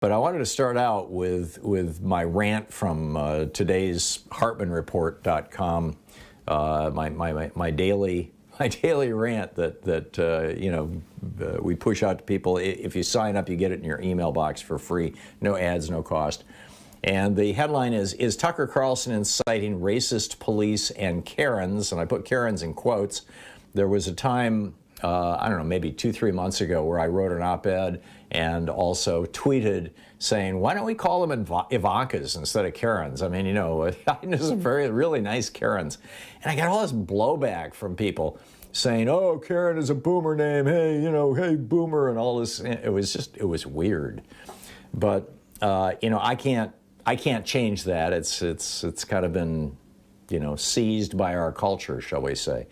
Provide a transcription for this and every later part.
But I wanted to start out with my rant from today's HartmanReport.com, my daily rant that we push out to people. If you sign up, you get it in your email box for free, no ads, no cost. And the headline is Tucker Carlson inciting racist police and Karens? And I put Karens in quotes. There was a time, I don't know, maybe 2-3 months ago, where I wrote an op-ed and also tweeted saying, why don't we call them Ivankas instead of Karens? I mean, you know, there's some really nice Karens. And I got all this blowback from people saying, oh, Karen is a boomer name. Hey, hey, boomer, and all this. It was weird. But, I can't change that. It's kind of been, seized by our culture, shall we say.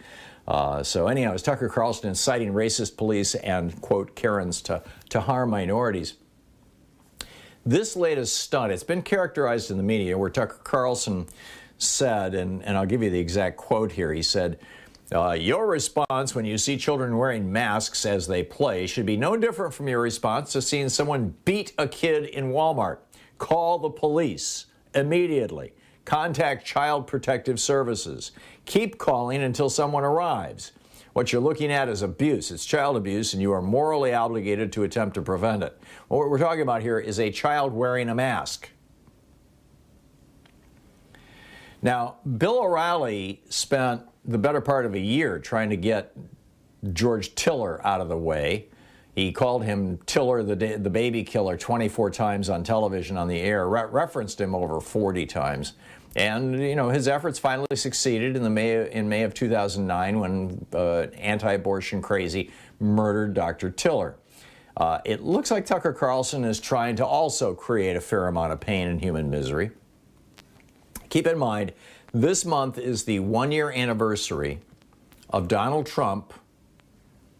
So anyhow, it's Tucker Carlson inciting racist police and, quote, Karens to harm minorities. This latest stunt, it's been characterized in the media where Tucker Carlson said, and I'll give you the exact quote here, he said, your response when you see children wearing masks as they play should be no different from your response to seeing someone beat a kid in Walmart. Call the police immediately. Contact Child Protective Services. Keep calling until someone arrives. What you're looking at is abuse. It's child abuse, and you are morally obligated to attempt to prevent it. What we're talking about here is a child wearing a mask. Now, Bill O'Reilly spent the better part of a year trying to get George Tiller out of the way. He called him Tiller, the baby killer, 24 times on television on the air, referenced him over 40 times. And, his efforts finally succeeded in May of 2009 when anti-abortion crazy murdered Dr. Tiller. It looks like Tucker Carlson is trying to also create a fair amount of pain and human misery. Keep in mind, this month is the 1-year anniversary of Donald Trump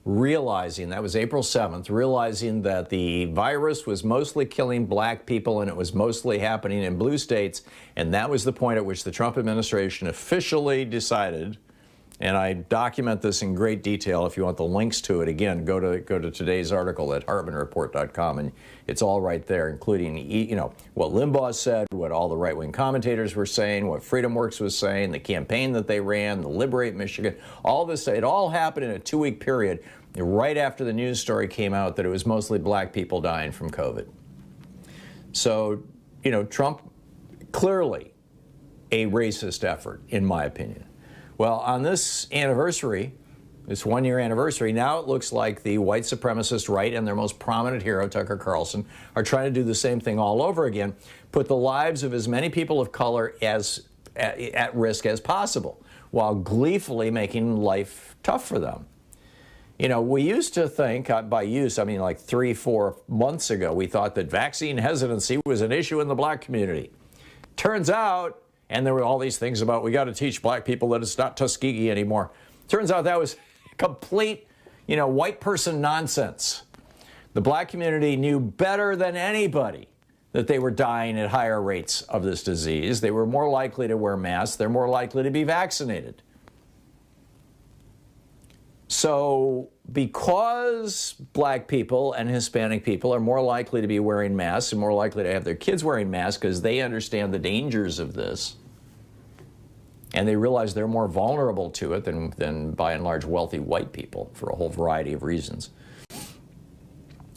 realizing, that was April 7th, realizing that the virus was mostly killing black people and it was mostly happening in blue states. And that was the point at which the Trump administration officially decided, and I document this in great detail. If you want the links to it, again, go to today's article at HartmanReport.com, and it's all right there, including what Limbaugh said, what all the right-wing commentators were saying, what FreedomWorks was saying, the campaign that they ran, the Liberate Michigan, all this. It all happened in a 2-week period, right after the news story came out that it was mostly black people dying from COVID. So, Trump, clearly a racist effort, in my opinion. Well, on this anniversary, this 1-year anniversary, now it looks like the white supremacist right and their most prominent hero, Tucker Carlson, are trying to do the same thing all over again, put the lives of as many people of color at risk as possible, while gleefully making life tough for them. We used to think, by use, I mean like 3-4 months ago, we thought that vaccine hesitancy was an issue in the black community. Turns out, and there were all these things about we got to teach black people that it's not Tuskegee anymore. Turns out that was complete, white person nonsense. The black community knew better than anybody that they were dying at higher rates of this disease. They were more likely to wear masks. They're more likely to be vaccinated. So because black people and Hispanic people are more likely to be wearing masks and more likely to have their kids wearing masks because they understand the dangers of this, and they realize they're more vulnerable to it than by and large wealthy white people for a whole variety of reasons.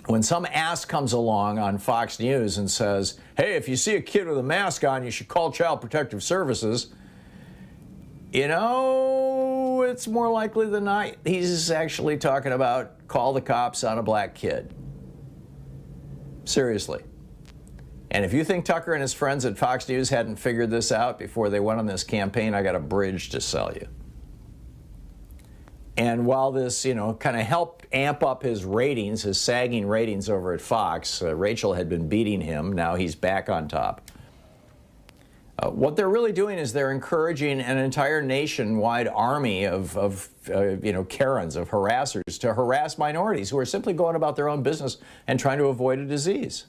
When some ass comes along on Fox News and says, hey, if you see a kid with a mask on, you should call Child Protective Services, it's more likely than not he's actually talking about call the cops on a black kid. Seriously. And if you think Tucker and his friends at Fox News hadn't figured this out before they went on this campaign, I got a bridge to sell you. And while this, kind of helped amp up his ratings, his sagging ratings over at Fox, Rachel had been beating him. Now he's back on top. What they're really doing is they're encouraging an entire nationwide army of Karens, of harassers, to harass minorities who are simply going about their own business and trying to avoid a disease.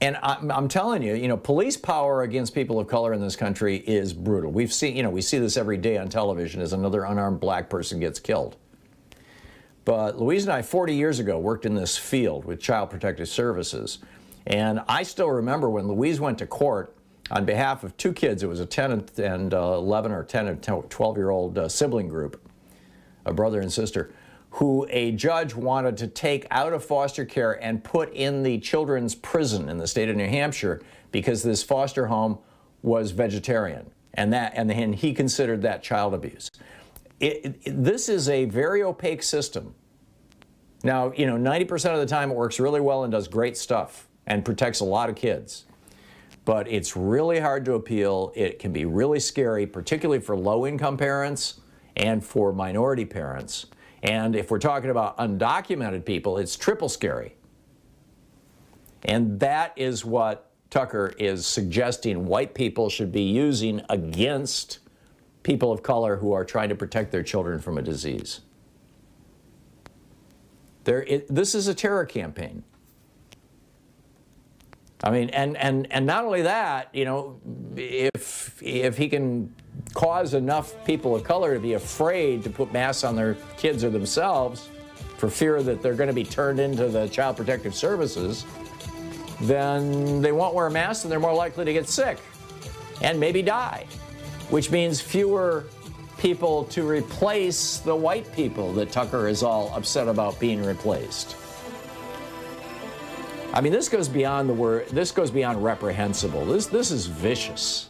And I'm telling you, police power against people of color in this country is brutal. We've seen, we see this every day on television as another unarmed black person gets killed. But Louise and I, 40 years ago, worked in this field with Child Protective Services. And I still remember when Louise went to court on behalf of two kids. It was a 10 and 11 or 10 and 12-year-old sibling group, a brother and sister, who a judge wanted to take out of foster care and put in the children's prison in the state of New Hampshire because this foster home was vegetarian, and he considered that child abuse. This is a very opaque system. Now, 90% of the time it works really well and does great stuff and protects a lot of kids. But it's really hard to appeal. It can be really scary, particularly for low-income parents and for minority parents. And if we're talking about undocumented people, it's triple scary. And that is what Tucker is suggesting white people should be using against people of color who are trying to protect their children from a disease. This is a terror campaign. I mean, and not only that, if he can cause enough people of color to be afraid to put masks on their kids or themselves for fear that they're going to be turned into the Child Protective Services, then they won't wear a mask and they're more likely to get sick and maybe die, which means fewer people to replace the white people that Tucker is all upset about being replaced. I mean, this goes beyond the word, this goes beyond reprehensible. This is vicious.